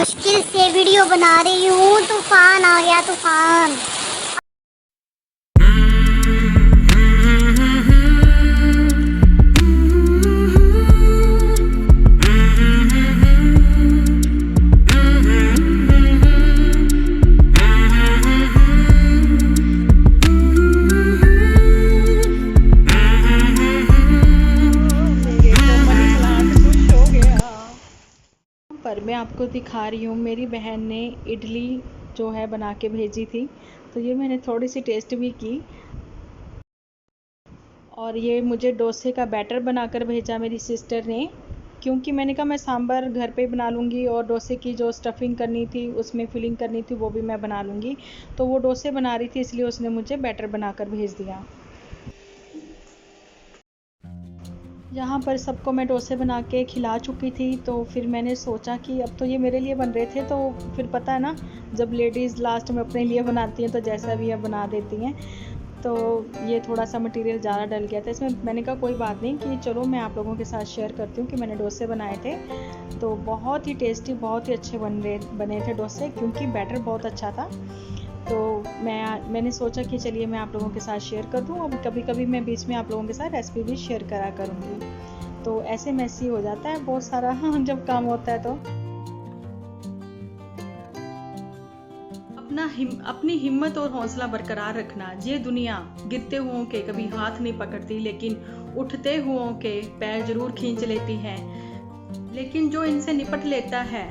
मुश्किल से वीडियो बना रही हूँ, तूफान आ गया तूफान। पर मैं आपको दिखा रही हूँ, मेरी बहन ने इडली जो है बना के भेजी थी, तो ये मैंने थोड़ी सी टेस्ट भी की। और ये मुझे डोसे का बैटर बनाकर भेजा मेरी सिस्टर ने, क्योंकि मैंने कहा मैं सांभर घर पे बना लूँगी और डोसे की जो स्टफिंग करनी थी, उसमें फिलिंग करनी थी, वो भी मैं बना लूँगी। तो वो डोसे बना रही थी, इसलिए उसने मुझे बैटर बनाकर भेज दिया। यहाँ पर सबको मैं डोसे बना के खिला चुकी थी, तो फिर मैंने सोचा कि अब तो ये मेरे लिए बन रहे थे, तो फिर पता है ना, जब लेडीज़ लास्ट में अपने लिए बनाती हैं तो जैसा भी है बना देती हैं। तो ये थोड़ा सा मटेरियल ज़्यादा डल गया था इसमें। मैंने कहा कोई बात नहीं, कि चलो मैं आप लोगों के साथ शेयर करती हूँ कि मैंने डोसे बनाए थे। तो बहुत ही टेस्टी, बहुत ही अच्छे बने थे डोसे, क्योंकि बैटर बहुत अच्छा था। तो मैंने सोचा कि चलिए मैं आप लोगों के साथ शेयर कर दूँ। अब कभी कभी मैं बीच में आप लोगों के साथ रेसिपी भी शेयर करा करूँगी। तो ऐसे मैसी हो जाता है बहुत सारा जब काम होता है। तो अपनी हिम्मत और हौसला बरकरार रखना। ये दुनिया गिरते हुओं के कभी हाथ नहीं पकड़ती, लेकिन उठते हुओं के पैर जरूर खींच लेती है। लेकिन जो इनसे निपट लेता है,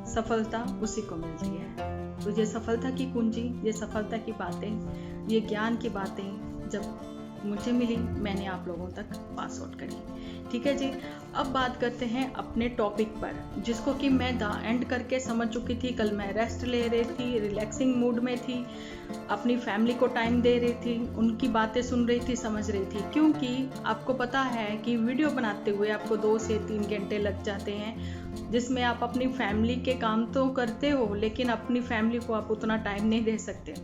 सफलता उसी को मिलती है। तो ये सफलता की कुंजी, ये सफलता की बातें, ये ज्ञान की बातें जब मुझे मिली, मैंने आप लोगों तक पास आउट करी। ठीक है जी, अब बात करते हैं अपने टॉपिक पर, जिसको कि मैं द एंड करके समझ चुकी थी। कल मैं रेस्ट ले रही थी, रिलैक्सिंग मूड में थी, अपनी फैमिली को टाइम दे रही थी, उनकी बातें सुन रही थी, समझ रही थी। क्योंकि आपको पता है कि वीडियो बनाते हुए आपको 2 से 3 घंटे लग जाते हैं, जिसमें आप अपनी फैमिली के काम तो करते हो, लेकिन अपनी फैमिली को आप उतना टाइम नहीं दे सकते।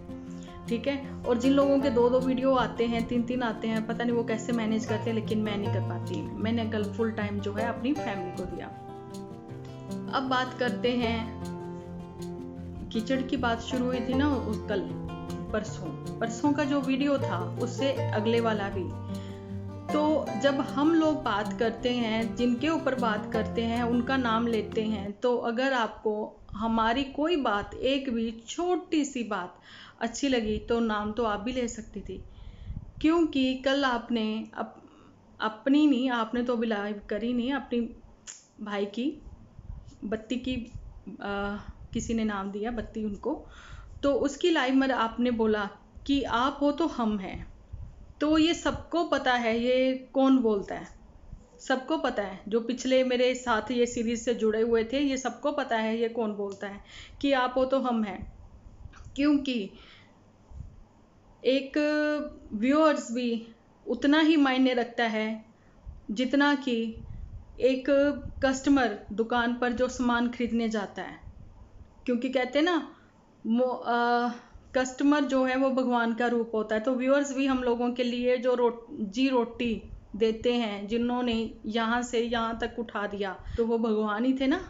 ठीक है, और जिन लोगों के 2-2 वीडियो आते हैं, 3-3 आते हैं, पता नहीं वो कैसे मैनेज करते हैं, लेकिन मैं नहीं कर पाती। मैंने कल फुल टाइम जो है अपनी फैमिली को दिया। अब बात करते हैं, कीचड़ की बात शुरू हुई थी ना कल, परसों का जो वीडियो था, उससे अगले वाला भी। तो जब हम लोग बात करते हैं, जिनके ऊपर बात करते हैं, उनका नाम लेते हैं, तो अगर आपको हमारी कोई बात, एक भी छोटी सी बात अच्छी लगी, तो नाम तो आप भी ले सकती थी। क्योंकि कल आपने अपनी नहीं, आपने तो अभी लाइव करी नहीं, अपनी भाई की बत्ती की किसी ने नाम दिया बत्ती उनको, तो उसकी लाइव में आपने बोला कि आप हो तो हम हैं। तो ये सबको पता है, ये कौन बोलता है, सबको पता है। जो पिछले मेरे साथ ये सीरीज से जुड़े हुए थे, ये सबको पता है ये कौन बोलता है कि आप हो तो हम हैं। क्योंकि एक व्यूअर्स भी उतना ही मायने रखता है जितना कि एक कस्टमर दुकान पर जो सामान खरीदने जाता है। क्योंकि कहते हैं ना, कस्टमर जो है वो भगवान का रूप होता है। तो व्यूअर्स भी हम लोगों के लिए जो जी रोटी देते हैं, जिन्होंने यहाँ से यहाँ तक उठा दिया, तो वो भगवान ही थे ना,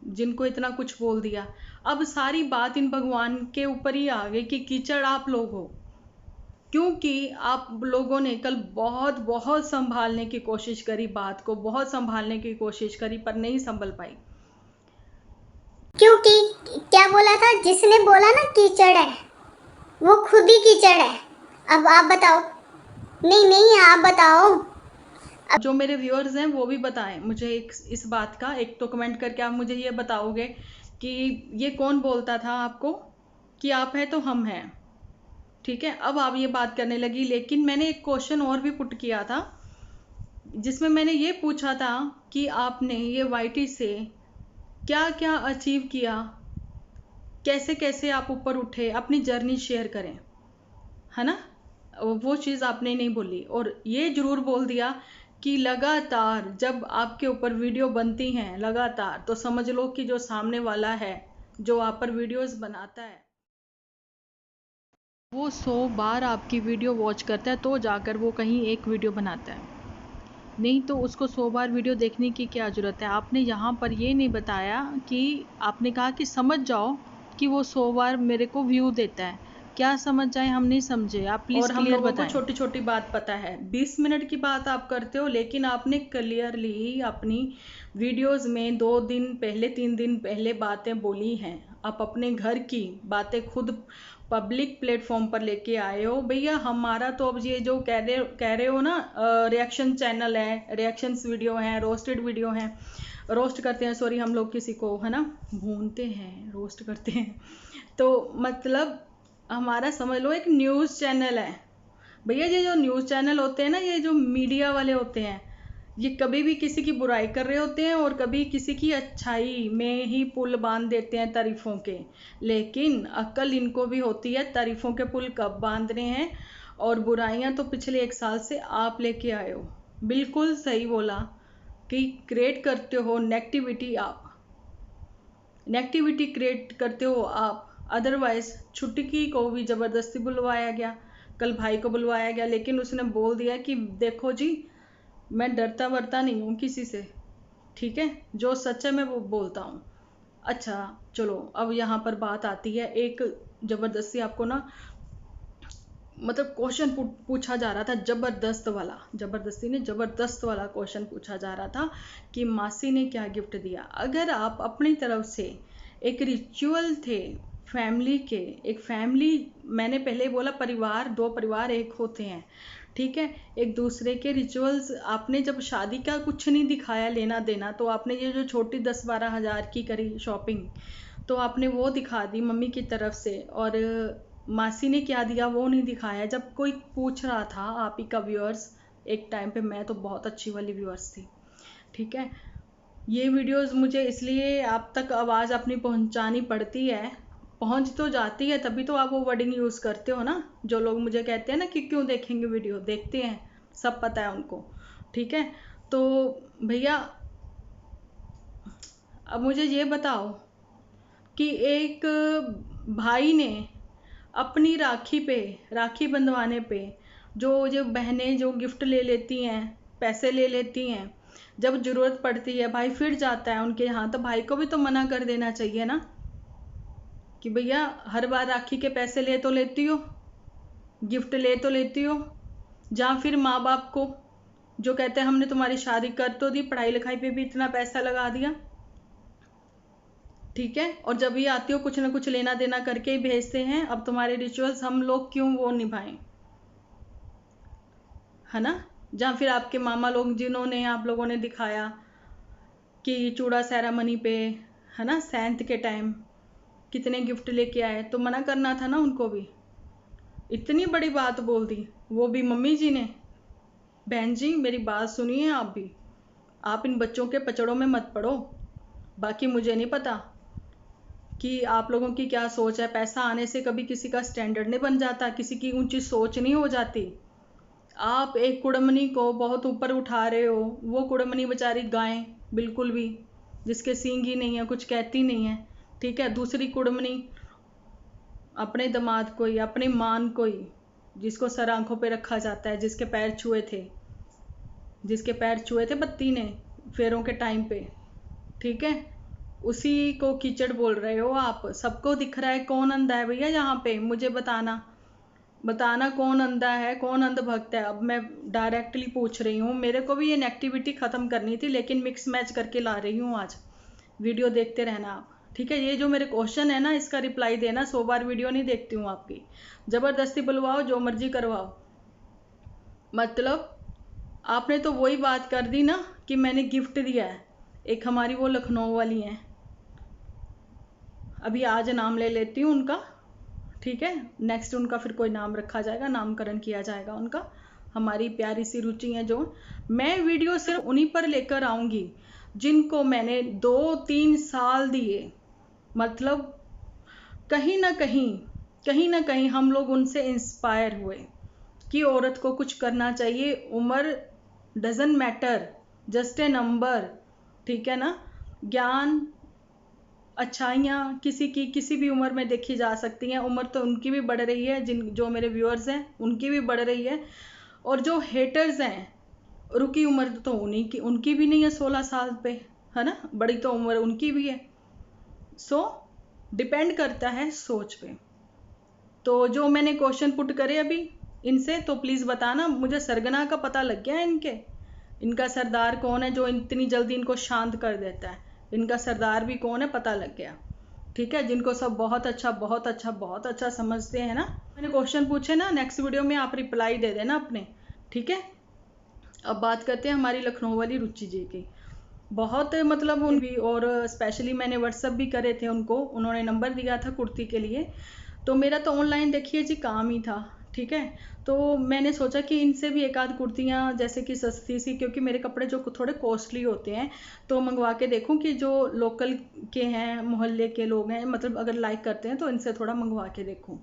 जिनको इतना कुछ बोल दिया। अब सारी बात इन भगवान के ऊपर ही आ गई कि कीचड़ आप लोग हो। क्योंकि आप लोगों ने कल बहुत बहुत संभालने की कोशिश करी, बात को बहुत संभालने की कोशिश करी, पर नहीं संभल पाई। क्योंकि क्या बोला था, जिसने बोला ना कीचड़ है, वो खुद ही कीचड़ है। अब आप बताओ। नहीं आप बताओ। जो मेरे व्यूअर्स हैं वो भी बताएं मुझे इस बात का, एक तो कमेंट करके आप मुझे ये बताओगे कि ये कौन बोलता था आपको कि आप हैं तो हम हैं। ठीक है, अब आप ये बात करने लगी। लेकिन मैंने एक क्वेश्चन और भी पुट किया था, जिसमें मैंने ये पूछा था कि आपने ये वाईटी से क्या क्या अचीव किया, कैसे कैसे आप ऊपर उठे, अपनी जर्नी शेयर करें, है ना। वो चीज़ आपने नहीं बोली, और ये जरूर बोल दिया कि लगातार जब आपके ऊपर वीडियो बनती हैं लगातार, तो समझ लो कि जो सामने वाला है, जो आप पर वीडियोस बनाता है, वो 100 बार आपकी वीडियो वॉच करता है, तो जाकर वो कहीं एक वीडियो बनाता है। नहीं तो उसको 100 बार वीडियो देखने की क्या ज़रूरत है। आपने यहाँ पर ये नहीं बताया कि आपने कहा कि समझ जाओ कि वो 100 बार मेरे को व्यू देता है। क्या समझ जाए, हम नहीं समझे, आप प्लीज़ और हम क्लियर लोगों को बताएं। छोटी छोटी बात पता है, 20 मिनट की बात आप करते हो, लेकिन आपने क्लियरली अपनी वीडियोस में 2 दिन पहले 3 दिन पहले बातें बोली हैं। आप अपने घर की बातें खुद पब्लिक प्लेटफॉर्म पर लेके आए हो। भैया हमारा तो अब ये जो कह रहे हो ना, रिएक्शन चैनल है, रिएक्शंस वीडियो हैं, रोस्टेड वीडियो हैं, रोस्ट करते हैं, सॉरी हम लोग किसी को है ना भूनते हैं, रोस्ट करते हैं, तो मतलब हमारा समझ लो एक न्यूज़ चैनल है। भैया ये जो न्यूज़ चैनल होते हैं ना, ये जो मीडिया वाले होते हैं, ये कभी भी किसी की बुराई कर रहे होते हैं और कभी किसी की अच्छाई में ही पुल बांध देते हैं तारीफों के। लेकिन अक्ल इनको भी होती है तारीफों के पुल कब बांधने हैं, और बुराइयां तो पिछले 1 साल से आप लेके आए हो। बिल्कुल सही बोला कि क्रिएट करते हो नेगेटिविटी, आप नेगेटिविटी क्रिएट करते हो आप। अदरवाइज छुटकी को भी ज़बरदस्ती बुलवाया गया, कल भाई को बुलवाया गया, लेकिन उसने बोल दिया कि देखो जी मैं डरता वरता नहीं हूँ किसी से, ठीक है, जो सच है मैं वो बोलता हूँ। अच्छा चलो, अब यहाँ पर बात आती है, एक ज़बरदस्ती आपको ना मतलब क्वेश्चन पूछा जा रहा था, जबरदस्त वाला, जबरदस्ती ने जबरदस्त वाला क्वेश्चन पूछा जा रहा था कि मासी ने क्या गिफ्ट दिया। अगर आप अपनी तरफ से एक रिचुअल थे फैमिली के, एक फैमिली, मैंने पहले बोला परिवार, 2 परिवार एक होते हैं, ठीक है, एक दूसरे के रिचुअल्स, आपने जब शादी का कुछ नहीं दिखाया लेना देना, तो आपने ये जो छोटी 10-12 हज़ार की करी शॉपिंग, तो आपने वो दिखा दी मम्मी की तरफ से, और मासी ने क्या दिया वो नहीं दिखाया। जब कोई पूछ रहा था आप ही का व्यूअर्स, एक टाइम पे मैं तो बहुत अच्छी वाली व्यूअर्स थी, ठीक है, ये वीडियोस मुझे इसलिए आप तक आवाज़ अपनी पहुंचानी पड़ती है, पहुंच तो जाती है तभी तो आप वो वर्डिंग यूज़ करते हो ना। जो लोग मुझे कहते हैं ना कि क्यों देखेंगे वीडियो, देखते हैं, सब पता है उनको, ठीक है। तो भैया अब मुझे ये बताओ कि एक भाई ने अपनी राखी पे, राखी बंधवाने पे, जो बहनें जो गिफ्ट ले लेती हैं, पैसे ले लेती हैं, जब ज़रूरत पड़ती है भाई फिर जाता है उनके यहाँ, तो भाई को भी तो मना कर देना चाहिए ना कि भैया हर बार राखी के पैसे ले तो लेती हो, गिफ्ट ले तो लेती हो, या फिर माँ बाप को जो कहते हैं हमने तुम्हारी शादी कर तो दी, पढ़ाई लिखाई पे भी इतना पैसा लगा दिया, ठीक है, और जब भी आती हो कुछ ना कुछ लेना देना करके ही भेजते हैं। अब तुम्हारे रिचुअल्स हम लोग क्यों वो निभाएं, है ना। या फिर आपके मामा लोग जिन्होंने आप लोगों ने दिखाया कि चूड़ा सेरेमनी पे, है ना, सैंत के टाइम कितने गिफ्ट लेके आए, तो मना करना था ना उनको भी। इतनी बड़ी बात बोल दी वो भी मम्मी जी ने। बहन जी मेरी बात सुनिए आप भी, आप इन बच्चों के पचड़ों में मत पड़ो। बाकी मुझे नहीं पता कि आप लोगों की क्या सोच है, पैसा आने से कभी किसी का स्टैंडर्ड नहीं बन जाता, किसी की ऊंची सोच नहीं हो जाती। आप एक कुड़मनी को बहुत ऊपर उठा रहे हो, वो कुड़मनी बेचारी गाय बिल्कुल भी, जिसके सींग ही नहीं है, कुछ कहती नहीं है, ठीक है, दूसरी कुड़मनी अपने दामाद को ही, अपनी मान को ही, जिसको सर आंखों पे रखा जाता है, जिसके पैर छुए थे, जिसके पैर छुए थे बत्ती ने फेरों के टाइम पे, ठीक है, उसी को कीचड़ बोल रहे हो आप। सबको दिख रहा है कौन अंधा है भैया यहाँ पे, मुझे बताना, बताना कौन अंधा है, कौन अंधभक्त है। अब मैं डायरेक्टली पूछ रही हूँ, मेरे को भी ये नेगेटिविटी ख़त्म करनी थी, लेकिन मिक्स मैच करके ला रही हूँ आज। वीडियो देखते रहना आप, ठीक है। ये जो मेरे क्वेश्चन है ना, इसका रिप्लाई देना। 100 बार वीडियो नहीं देखती हूँ आपकी, ज़बरदस्ती बुलवाओ, जो मर्जी करवाओ। मतलब आपने तो वही बात कर दी ना कि मैंने गिफ्ट दिया है। एक हमारी वो लखनऊ वाली हैं, अभी आज नाम ले लेती हूँ उनका, ठीक है, नेक्स्ट उनका फिर कोई नाम रखा जाएगा, नामकरण किया जाएगा उनका। हमारी प्यारी सी रुचि है जो, मैं वीडियो सिर्फ उन्हीं पर लेकर आऊँगी जिनको मैंने 2-3 साल दिए। मतलब कहीं ना कहीं हम लोग उनसे इंस्पायर हुए कि औरत को कुछ करना चाहिए, उम्र doesn't matter, just a number, ठीक है ना। ज्ञान, अच्छाइयाँ किसी की किसी भी उम्र में देखी जा सकती हैं। उम्र तो उनकी भी बढ़ रही है, जो मेरे व्यूअर्स हैं उनकी भी बढ़ रही है, और जो हेटर्स हैं रुकी उम्र तो उन्हीं की, उनकी भी नहीं है 16 साल पे, है ना, बड़ी तो उम्र उनकी भी है। सो डिपेंड करता है सोच पे। तो जो मैंने क्वेश्चन पुट करे अभी इनसे, तो प्लीज़ बताना। मुझे सरगना का पता लग गया है, इनका सरदार कौन है जो इतनी जल्दी इनको शांत कर देता है। इनका सरदार भी कौन है पता लग गया, ठीक है, जिनको सब बहुत अच्छा बहुत अच्छा बहुत अच्छा समझते हैं ना। मैंने क्वेश्चन पूछे ना, नेक्स्ट वीडियो में आप रिप्लाई दे देना अपने, ठीक है। अब बात करते हैं हमारी लखनऊ वाली रुचि जी की। बहुत मतलब उन भी, और स्पेशली मैंने व्हाट्सअप भी करे थे उनको, उन्होंने नंबर दिया था कुर्ती के लिए। तो मेरा तो ऑनलाइन देखिए जी काम ही था, ठीक है। तो मैंने सोचा कि इनसे भी एक आध कुर्तियाँ जैसे कि सस्ती सी, क्योंकि मेरे कपड़े जो थोड़े कॉस्टली होते हैं, तो मंगवा के देखूं कि जो लोकल के हैं, मोहल्ले के लोग हैं, मतलब अगर लाइक करते हैं तो इनसे थोड़ा मंगवा के देखूं।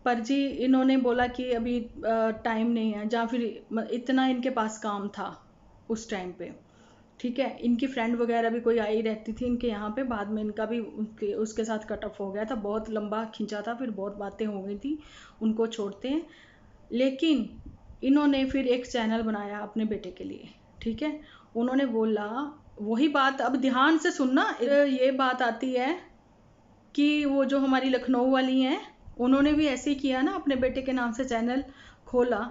पर जी इन्होंने बोला कि अभी टाइम नहीं है, या फिर इतना इनके पास काम था उस टाइम पे, ठीक है। इनकी फ्रेंड वगैरह भी कोई आई रहती थी इनके यहाँ पे, बाद में इनका भी उसके साथ कट ऑफ हो गया था, बहुत लंबा खींचा था, फिर बहुत बातें हो गई थी, उनको छोड़ते हैं। लेकिन इन्होंने फिर एक चैनल बनाया अपने बेटे के लिए, ठीक है। उन्होंने बोला, वही बात अब ध्यान से सुनना, ये बात आती है कि वो जो हमारी लखनऊ वाली हैं, उन्होंने भी ऐसे ही किया ना, अपने बेटे के नाम से चैनल खोला,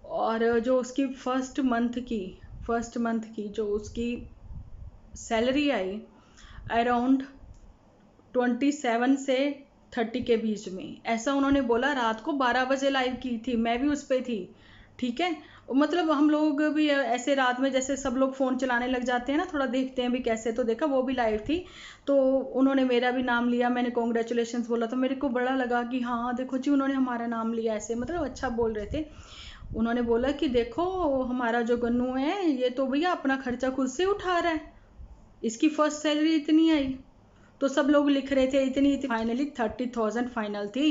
और जो उसकी फर्स्ट मंथ की जो उसकी सैलरी आई अराउंड 27 से 30 के बीच में, ऐसा उन्होंने बोला। रात को 12 बजे लाइव की थी, मैं भी उस पर थी, ठीक है। मतलब हम लोग भी ऐसे रात में जैसे सब लोग फ़ोन चलाने लग जाते हैं ना, थोड़ा देखते हैं भी कैसे, तो देखा वो भी लाइव थी। तो उन्होंने मेरा भी नाम लिया, मैंने कॉन्ग्रेचुलेशंस बोला, तो मेरे को बड़ा लगा कि हाँ देखो जी उन्होंने हमारा नाम लिया, ऐसे मतलब अच्छा बोल रहे थे। उन्होंने बोला कि देखो हमारा जो गन्नू है, ये तो भैया अपना खर्चा खुद से उठा रहा है, इसकी फर्स्ट सैलरी इतनी आई। तो सब लोग लिख रहे थे इतनी, फाइनली 30,000 फाइनल थी,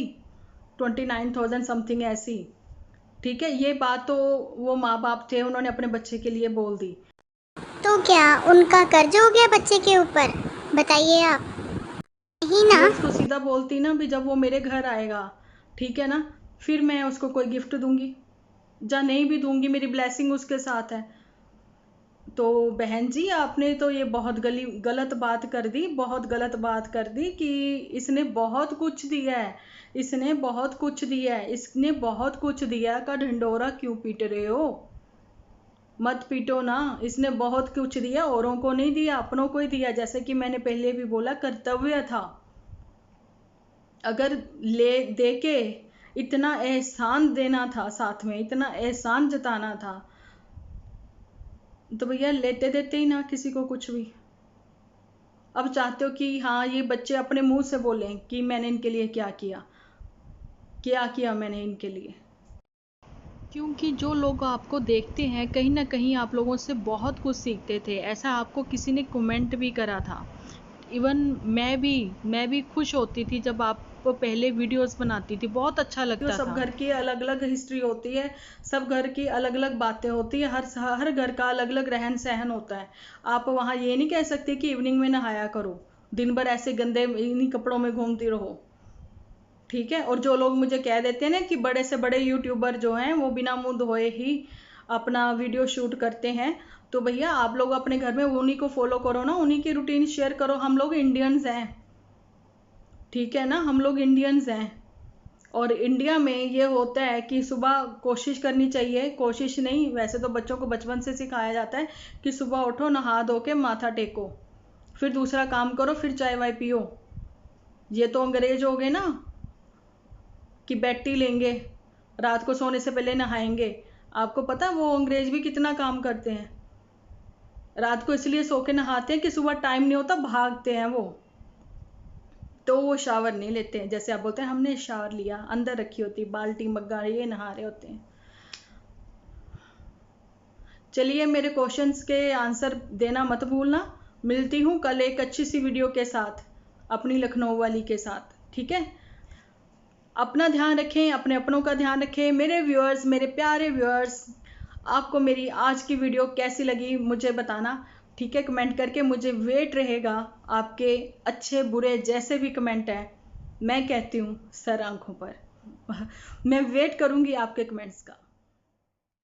29,000 समथिंग ऐसी, ठीक है। ये बात तो वो माँ बाप थे, उन्होंने अपने बच्चे के लिए बोल दी। तो क्या उनका कर्ज हो गया बच्चे के ऊपर, बताइए आप। नहीं ना। मैं उसको सीधा बोलती ना भी, जब वो मेरे घर आएगा, ठीक है ना, फिर मैं उसको कोई गिफ्ट दूंगी, या नहीं भी दूंगी, मेरी ब्लेसिंग उसके साथ है। तो बहन जी आपने तो ये बहुत गलत बात कर दी, बहुत गलत बात कर दी कि इसने बहुत कुछ दिया है, इसने बहुत कुछ दिया है, इसने बहुत कुछ दिया का ढंडोरा क्यों पीट रहे हो? मत पीटो ना, इसने बहुत कुछ दिया, औरों को नहीं दिया, अपनों को ही दिया। जैसे कि मैंने पहले भी बोला, कर्तव्य था, अगर ले दे के इतना एहसान देना था, साथ में इतना एहसान जताना था, तो भैया लेते देते ही ना किसी को कुछ भी। अब चाहते हो कि हाँ ये बच्चे अपने मुंह से बोलें कि मैंने इनके लिए क्या किया मैंने इनके लिए। क्योंकि जो लोग आपको देखते हैं कहीं ना कहीं आप लोगों से बहुत कुछ सीखते थे, ऐसा आपको किसी ने कमेंट भी करा था। इवन मैं भी खुश होती थी जब आप पहले वीडियोस बनाती थी, बहुत अच्छा लगता था। सब घर की अलग अलग हिस्ट्री होती है, सब घर की अलग अलग बातें होती है, हर घर का अलग अलग रहन सहन होता है। आप वहाँ ये नहीं कह सकते कि इवनिंग में नहाया करो, दिन भर ऐसे गंदे इन्हीं कपड़ों में घूमती रहो, ठीक है। और जो लोग मुझे कह देते हैं ना कि बड़े से बड़े यूट्यूबर जो हैं वो बिना मुंह धोए ही अपना वीडियो शूट करते हैं, तो भैया आप लोग अपने घर में उन्हीं को फॉलो करो ना, उन्हीं की रूटीन शेयर करो। हम लोग इंडियंस हैं, ठीक है ना, हम लोग इंडियंस हैं। और इंडिया में ये होता है कि सुबह कोशिश करनी चाहिए, कोशिश नहीं वैसे तो बच्चों को बचपन से सिखाया जाता है कि सुबह उठो, नहा धो के माथा टेको, फिर दूसरा काम करो, फिर चाय वाय पियो। ये तो अंग्रेज हो गए ना कि बेड टी लेंगे, रात को सोने से पहले नहाएंगे। आपको पता है वो अंग्रेज भी कितना काम करते हैं, रात को इसलिए सो के नहाते हैं कि सुबह टाइम नहीं होता, भागते हैं वो, तो वो शावर नहीं लेते हैं। जैसे आप बोलते हैं हमने शावर लिया, अंदर रखी होती बाल्टी मग्गा, ये नहा रहे होते हैं। चलिए मेरे क्वेश्चंस के आंसर देना मत भूलना। मिलती हूँ कल एक अच्छी सी वीडियो के साथ, अपनी लखनऊ वाली के साथ, ठीक है। अपना ध्यान रखें, अपने अपनों का ध्यान रखें। मेरे व्यूअर्स, मेरे प्यारे व्यूअर्स, आपको मेरी आज की वीडियो कैसी लगी मुझे बताना, ठीक है, कमेंट करके। मुझे वेट रहेगा आपके अच्छे बुरे जैसे भी कमेंट है, मैं कहती हूँ सर आंखों पर मैं वेट करूँगी आपके कमेंट्स का।